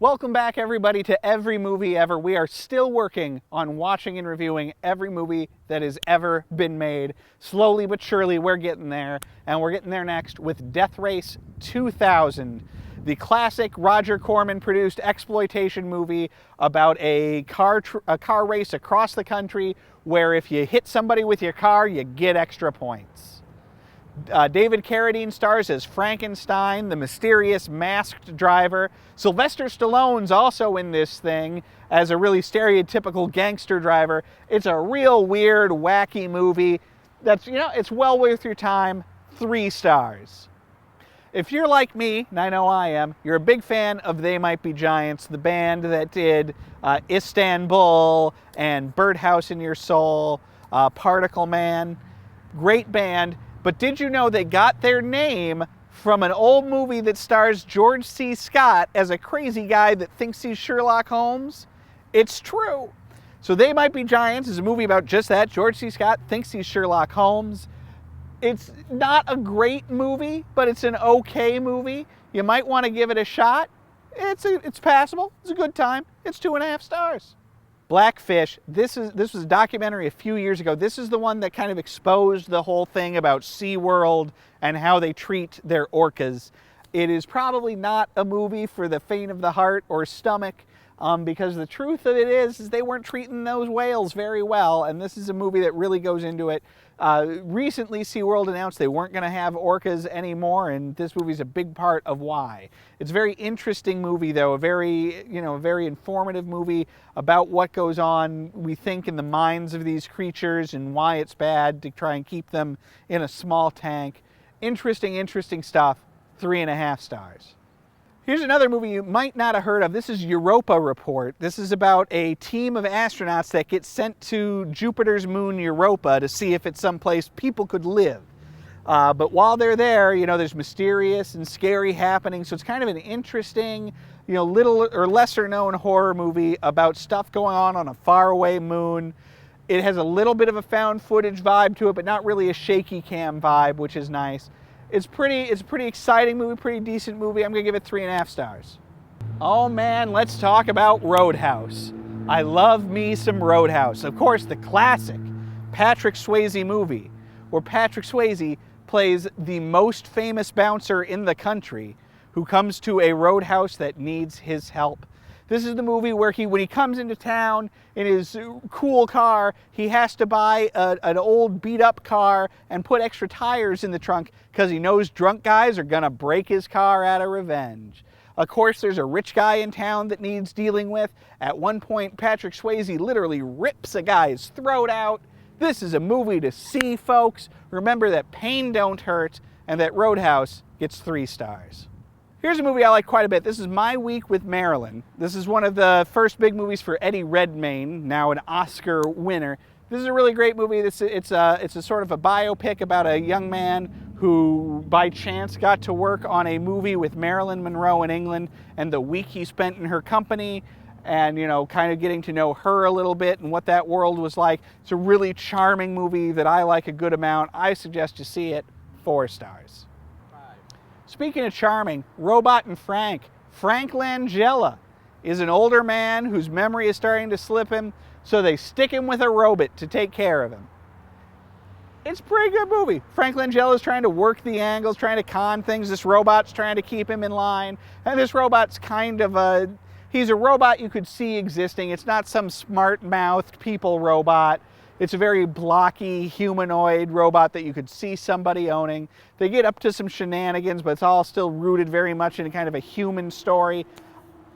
Welcome back, everybody, to Every Movie Ever. We are still working on watching and reviewing every movie that has ever been made. Slowly but surely, we're getting there, and we're getting there next with Death Race 2000, the classic Roger Corman-produced exploitation movie about a car race across the country where if you hit somebody with your car, you get extra points. David Carradine stars as Frankenstein, the mysterious masked driver. Sylvester Stallone's also in this thing as a really stereotypical gangster driver. It's a real weird, wacky movie that's, it's well worth your time. 3 stars. If you're like me, and I know I am, you're a big fan of They Might Be Giants, the band that did Istanbul and Birdhouse in Your Soul, Particle Man. Great band. But did you know they got their name from an old movie that stars George C. Scott as a crazy guy that thinks he's Sherlock Holmes? It's true. So They Might Be Giants is a movie about just that. George C. Scott thinks he's Sherlock Holmes. It's not a great movie, but it's an okay movie. You might want to give it a shot. It's passable. It's a good time. It's 2.5 stars. Blackfish, this was a documentary a few years ago. This is the one that kind of exposed the whole thing about SeaWorld and how they treat their orcas. It is probably not a movie for the faint of the heart or stomach, because the truth of it is they weren't treating those whales very well, and this is a movie that really goes into it. Recently, SeaWorld announced they weren't going to have orcas anymore, and this movie is a big part of why. It's a very interesting movie, though, a very informative movie about what goes on, we think, in the minds of these creatures and why it's bad to try and keep them in a small tank. Interesting stuff. 3.5 stars. Here's another movie you might not have heard of. This is Europa Report. This is about a team of astronauts that get sent to Jupiter's moon Europa to see if it's someplace people could live. But while they're there, there's mysterious and scary happening. So it's kind of an interesting, little or lesser known horror movie about stuff going on a faraway moon. It has a little bit of a found footage vibe to it, but not really a shaky cam vibe, which is nice. It's a pretty exciting movie, pretty decent movie. I'm going to give it 3.5 stars. Oh man, let's talk about Roadhouse. I love me some Roadhouse. Of course, the classic Patrick Swayze movie, where Patrick Swayze plays the most famous bouncer in the country who comes to a roadhouse that needs his help. This is the movie where when he comes into town in his cool car, he has to buy an old beat-up car and put extra tires in the trunk because he knows drunk guys are going to break his car out of revenge. Of course, there's a rich guy in town that needs dealing with. At one point, Patrick Swayze literally rips a guy's throat out. This is a movie to see, folks. Remember that pain don't hurt, and that Roadhouse gets 3 stars. Here's a movie I like quite a bit. This is My Week with Marilyn. This is one of the first big movies for Eddie Redmayne, now an Oscar winner. This is a really great movie. It's a sort of a biopic about a young man who, by chance, got to work on a movie with Marilyn Monroe in England, and the week he spent in her company and, kind of getting to know her a little bit and what that world was like. It's a really charming movie that I like a good amount. I suggest you see it. 4 stars. Speaking of charming, Robot and Frank. Frank Langella is an older man whose memory is starting to slip him, so they stick him with a robot to take care of him. It's a pretty good movie. Frank Langella is trying to work the angles, trying to con things. This robot's trying to keep him in line. And this robot's he's a robot you could see existing. It's not some smart-mouthed people robot. It's a very blocky, humanoid robot that you could see somebody owning. They get up to some shenanigans, but it's all still rooted very much in kind of a human story.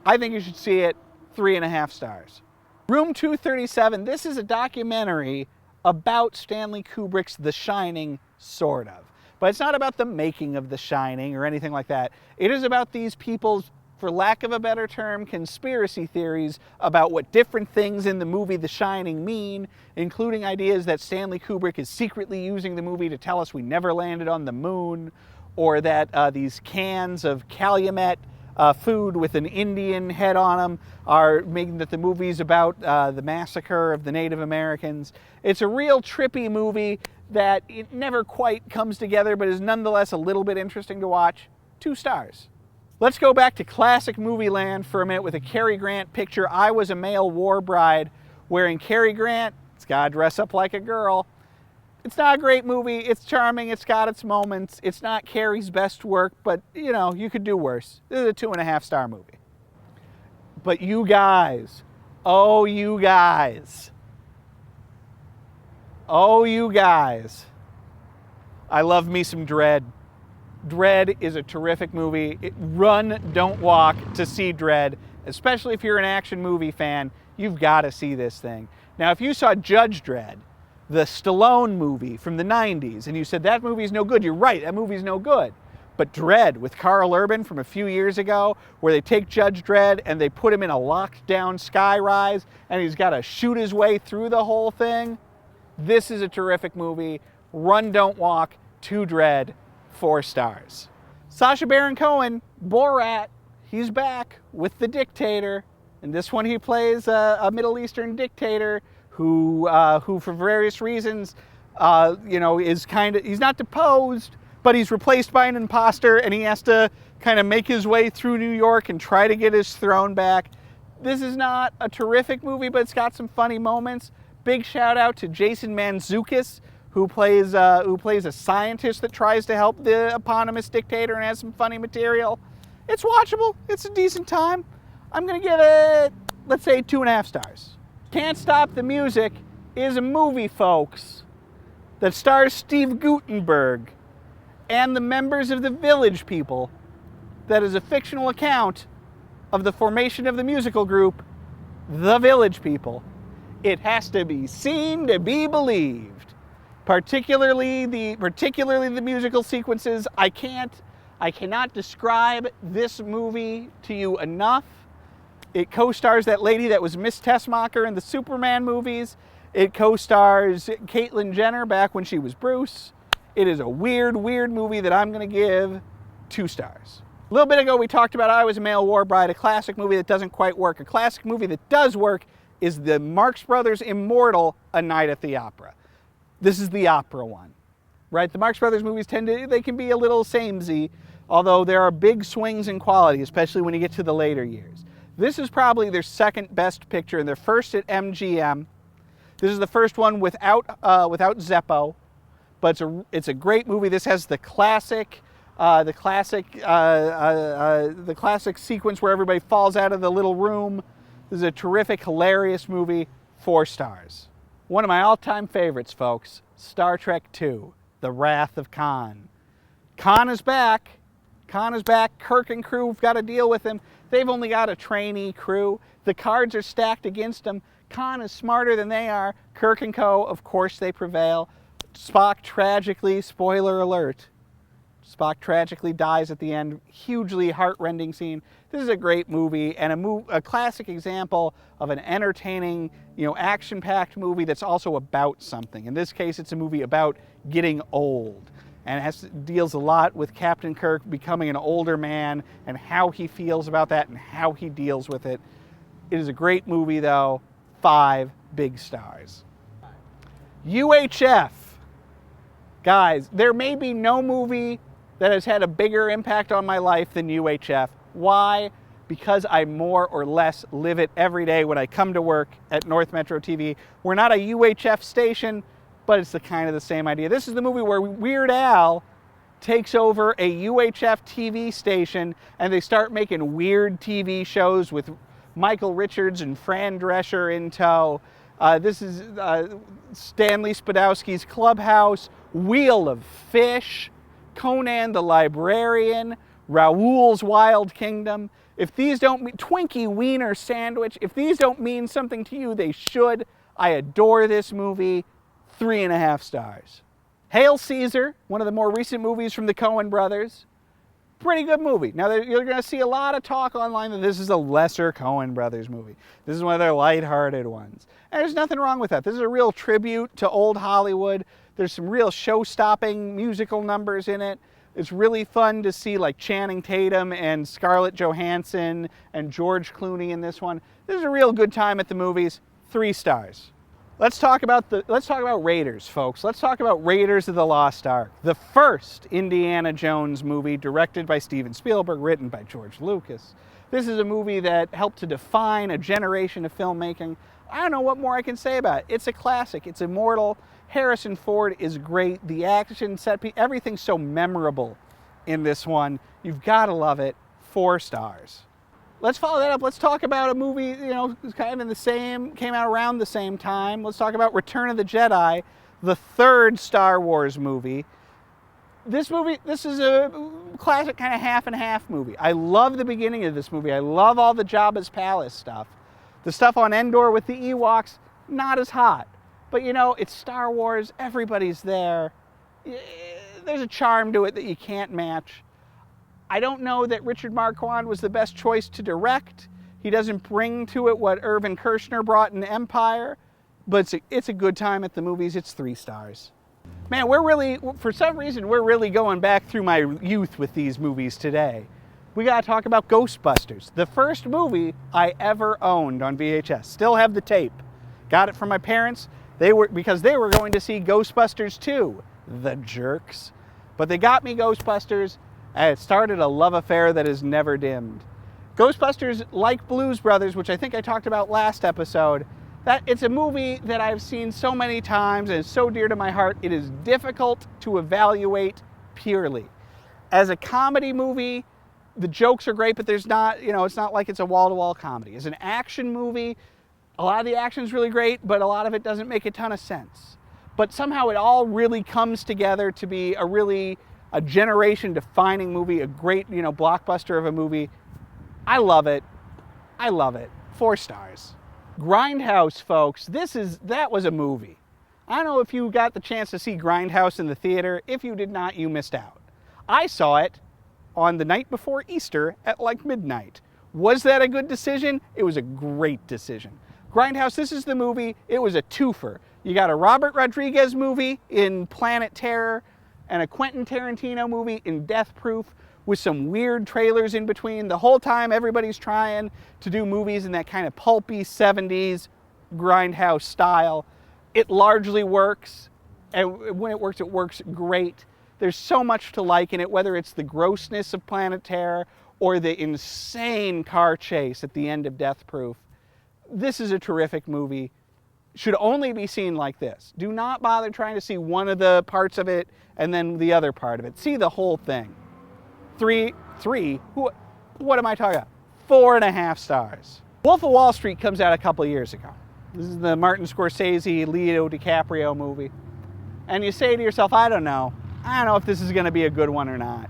I think you should see it. 3.5 stars. Room 237. This is a documentary about Stanley Kubrick's The Shining, sort of. But it's not about the making of The Shining or anything like that. It is about these people's, for lack of a better term, conspiracy theories about what different things in the movie The Shining mean, including ideas that Stanley Kubrick is secretly using the movie to tell us we never landed on the moon, or that these cans of Calumet food with an Indian head on them are making that the movie's about the massacre of the Native Americans. It's a real trippy movie that it never quite comes together, but is nonetheless a little bit interesting to watch. 2 stars. Let's go back to classic movie land for a minute with a Cary Grant picture, I Was a Male War Bride, wherein Cary Grant, it's gotta dress up like a girl. It's not a great movie, it's charming, it's got its moments. It's not Cary's best work, but you know, you could do worse. This is a 2.5-star movie. But you guys, oh you guys, I love me some Dredd. Dredd is a terrific movie. Run, don't walk to see Dredd, especially if you're an action movie fan. You've got to see this thing. Now, if you saw Judge Dredd, the Stallone movie from the 90s, and you said that movie's no good, you're right, that movie's no good. But Dredd with Carl Urban from a few years ago, where they take Judge Dredd and they put him in a locked down skyrise and he's got to shoot his way through the whole thing. This is a terrific movie. Run, don't walk to Dredd. 4 stars. Sacha Baron Cohen, Borat, he's back with the dictator. In this one he plays a Middle Eastern dictator who for various reasons, he's not deposed, but he's replaced by an imposter and he has to kind of make his way through New York and try to get his throne back. This is not a terrific movie, but it's got some funny moments. Big shout out to Jason Mantzoukas, who plays a scientist that tries to help the eponymous dictator and has some funny material. It's watchable. It's a decent time. I'm going to give it, let's say, 2.5 stars. Can't Stop the Music is a movie, folks, that stars Steve Guttenberg and the members of the Village People, that is a fictional account of the formation of the musical group, The Village People. It has to be seen to be believed. Particularly the musical sequences. I cannot describe this movie to you enough. It co-stars that lady that was Miss Tessmacher in the Superman movies. It co-stars Caitlyn Jenner back when she was Bruce. It is a weird movie that I'm going to give 2 stars. A little bit ago we talked about I Was a Male War Bride, a classic movie that doesn't quite work. A classic movie that does work is the Marx Brothers' Immortal, A Night at the Opera. This is the opera one, right? The Marx Brothers movies they can be a little samey, although there are big swings in quality, especially when you get to the later years. This is probably their second best picture, and their first at MGM. This is the first one without Zeppo, but it's a great movie. This has the classic sequence where everybody falls out of the little room. This is a terrific, hilarious movie. 4 stars. One of my all-time favorites, folks, Star Trek II, The Wrath of Khan. Khan is back. Kirk and crew have got to deal with him. They've only got a trainee crew. The cards are stacked against them. Khan is smarter than they are. Kirk and co., of course, they prevail. Spock tragically, spoiler alert, Spock tragically dies at the end. Hugely heart-rending scene. This is a great movie and a classic example of an entertaining, action-packed movie that's also about something. In this case, it's a movie about getting old. And deals a lot with Captain Kirk becoming an older man and how he feels about that and how he deals with it. It is a great movie, though. 5 big stars. UHF. Guys, there may be no movie that has had a bigger impact on my life than UHF. Why? Because I more or less live it every day when I come to work at North Metro TV. We're not a UHF station, but it's kind of the same idea. This is the movie where Weird Al takes over a UHF TV station and they start making weird TV shows with Michael Richards and Fran Drescher in tow. This is Stanley Spadowski's Clubhouse, Wheel of Fish, Conan the Librarian, Raoul's Wild Kingdom. If these don't mean Twinkie Wiener Sandwich, if these don't mean something to you, they should. I adore this movie. 3.5 stars. Hail Caesar, one of the more recent movies from the Coen brothers. Pretty good movie. Now, you're going to see a lot of talk online that this is a lesser Coen brothers movie. This is one of their lighthearted ones. And there's nothing wrong with that. This is a real tribute to old Hollywood. There's some real show-stopping musical numbers in it. It's really fun to see like Channing Tatum and Scarlett Johansson and George Clooney in this one. This is a real good time at the movies. 3 stars. Let's talk about Raiders, folks. Let's talk about Raiders of the Lost Ark, the first Indiana Jones movie directed by Steven Spielberg, written by George Lucas. This is a movie that helped to define a generation of filmmaking. I don't know what more I can say about it. It's a classic. It's immortal. Harrison Ford is great. The action set, everything's so memorable in this one. You've got to love it. 4 stars. Let's follow that up. Let's talk about a movie, kind of came out around the same time. Let's talk about Return of the Jedi, the 3rd Star Wars movie. This is a classic kind of half and half movie. I love the beginning of this movie. I love all the Jabba's Palace stuff. The stuff on Endor with the Ewoks, not as hot. But it's Star Wars, everybody's there. There's a charm to it that you can't match. I don't know that Richard Marquand was the best choice to direct. He doesn't bring to it what Irvin Kershner brought in Empire, but it's a good time at the movies. It's 3 stars. Man, for some reason, we're really going back through my youth with these movies today. We got to talk about Ghostbusters, the first movie I ever owned on VHS. Still have the tape. Got it from my parents. Because they were going to see Ghostbusters 2, the jerks. But they got me Ghostbusters, and it started a love affair that is never dimmed. Ghostbusters, like Blues Brothers, which I think I talked about last episode, it's a movie that I've seen so many times and is so dear to my heart, it is difficult to evaluate purely. As a comedy movie, the jokes are great, but it's not like it's a wall-to-wall comedy. As an action movie, a lot of the action is really great, but a lot of it doesn't make a ton of sense. But somehow it all really comes together to be a generation-defining movie, a great, blockbuster of a movie. I love it. 4 stars. Grindhouse, folks. That was a movie. I don't know if you got the chance to see Grindhouse in the theater. If you did not, you missed out. I saw it on the night before Easter at like midnight. Was that a good decision? It was a great decision. Grindhouse, this is the movie. It was a twofer. You got a Robert Rodriguez movie in Planet Terror and a Quentin Tarantino movie in Death Proof with some weird trailers in between. The whole time everybody's trying to do movies in that kind of pulpy 70s Grindhouse style. It largely works, and when it works great. There's so much to like in it, whether it's the grossness of Planet Terror or the insane car chase at the end of Death Proof. This is a terrific movie. Should only be seen like this. Do not bother trying to see one of the parts of it and then the other part of it. See the whole thing. 3, what am I talking about? 4.5 stars. Wolf of Wall Street comes out a couple of years ago. This is the Martin Scorsese, Leo DiCaprio movie. And you say to yourself, I don't know if this is going to be a good one or not,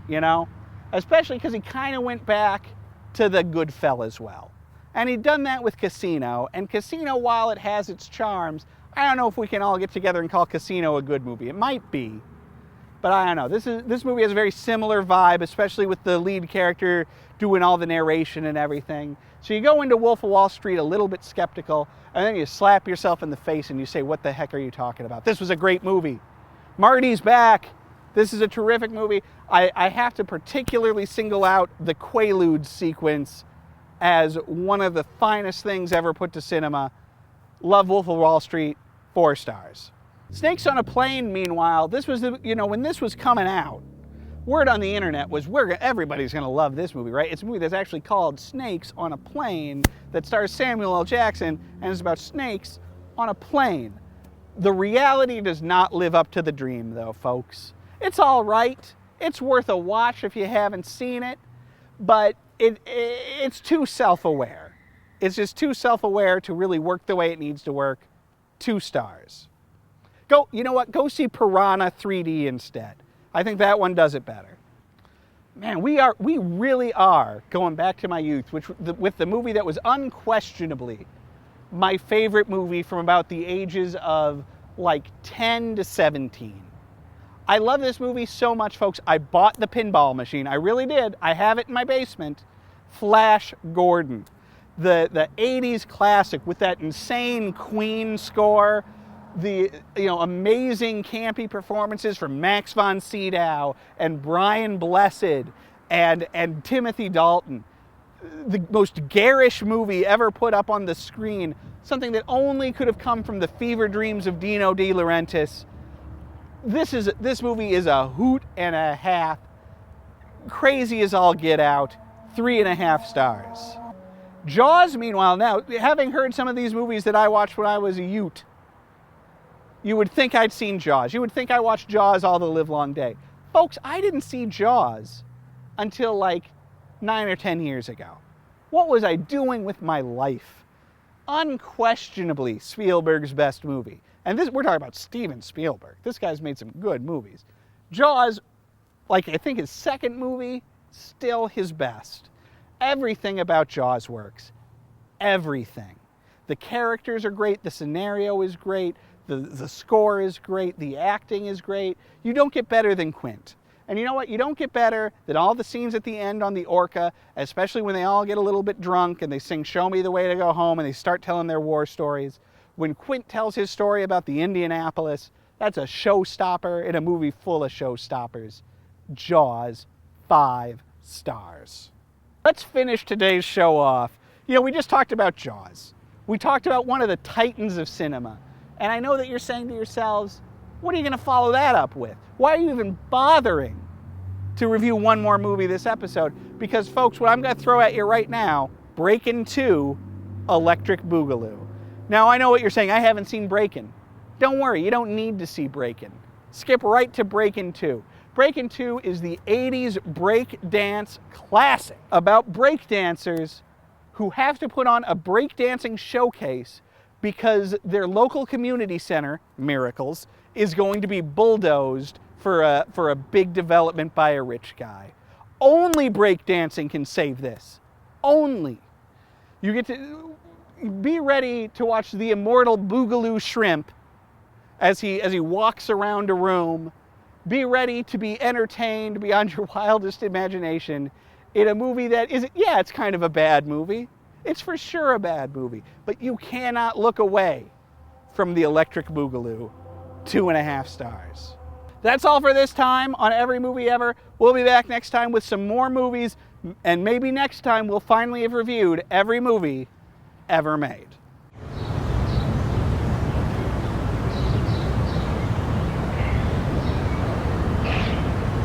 Especially because he kind of went back to the Goodfellas well. And he'd done that with Casino. And Casino, while it has its charms, I don't know if we can all get together and call Casino a good movie. It might be, but I don't know. This movie has a very similar vibe, especially with the lead character doing all the narration and everything. So you go into Wolf of Wall Street a little bit skeptical, and then you slap yourself in the face and you say, what the heck are you talking about? This was a great movie. Marty's back. This is a terrific movie. I have to particularly single out the Quaaludes sequence as one of the finest things ever put to cinema. Love Wolf of Wall Street, 4 stars. Snakes on a Plane, meanwhile, this was when this was coming out, word on the internet was everybody's going to love this movie, right? It's a movie that's actually called Snakes on a Plane that stars Samuel L. Jackson and is about snakes on a plane. The reality does not live up to the dream, though, folks. It's all right. It's worth a watch if you haven't seen it, but it's too self-aware. It's just too self-aware to really work the way it needs to work. 2 stars. You know what? Go see Piranha 3D instead. I think that one does it better. Man, we really are going back to my youth, with the movie that was unquestionably my favorite movie from about the ages of like 10 to 17. I love this movie so much, folks. I bought the pinball machine. I really did. I have it in my basement. Flash Gordon. The 80s classic with that insane Queen score. The amazing campy performances from Max von Sydow and Brian Blessed and Timothy Dalton. the most garish movie ever put up on the screen, something that only could have come from the fever dreams of Dino De Laurentiis. This movie is a hoot and a half. Crazy as all get out. 3.5 stars. Jaws, meanwhile, now, having heard some of these movies that I watched when I was a youth, you would think I'd seen Jaws. You would think I watched Jaws all the livelong day. Folks, I didn't see Jaws until like 9 or 10 years ago. What was I doing with my life? Unquestionably Spielberg's best movie. And we're talking about Steven Spielberg. This guy's made some good movies. Jaws, like I think his second movie, still his best. Everything about Jaws works. Everything. The characters are great, the scenario is great, the score is great, the acting is great. You don't get better than Quint. And you know what? You don't get better than all the scenes at the end on the Orca, especially when they all get a little bit drunk and they sing Show Me the Way to Go Home and they start telling their war stories. When Quint tells his story about the Indianapolis, that's a showstopper in a movie full of showstoppers. Jaws, 5 stars. Let's finish today's show off. We just talked about Jaws. We talked about one of the titans of cinema. And I know that you're saying to yourselves, what are you going to follow that up with? Why are you even bothering to review one more movie this episode? Because, folks, what I'm going to throw at you right now, Breakin' 2, Electric Boogaloo. Now, I know what you're saying. I haven't seen Breakin'. Don't worry, you don't need to see Breakin'. Skip right to Breakin' 2. Breakin' 2 is the 80s break dance classic about break dancers who have to put on a breakdancing showcase because their local community center, Miracles, is going to be bulldozed for a big development by a rich guy. Only breakdancing can save this. Only. You get to be ready to watch the immortal Boogaloo Shrimp as he walks around a room. Be ready to be entertained beyond your wildest imagination in a movie that it's kind of a bad movie. It's for sure a bad movie. But you cannot look away from the Electric Boogaloo. 2.5 stars. That's all for this time on Every Movie Ever. We'll be back next time with some more movies, and maybe next time we'll finally have reviewed every movie ever made.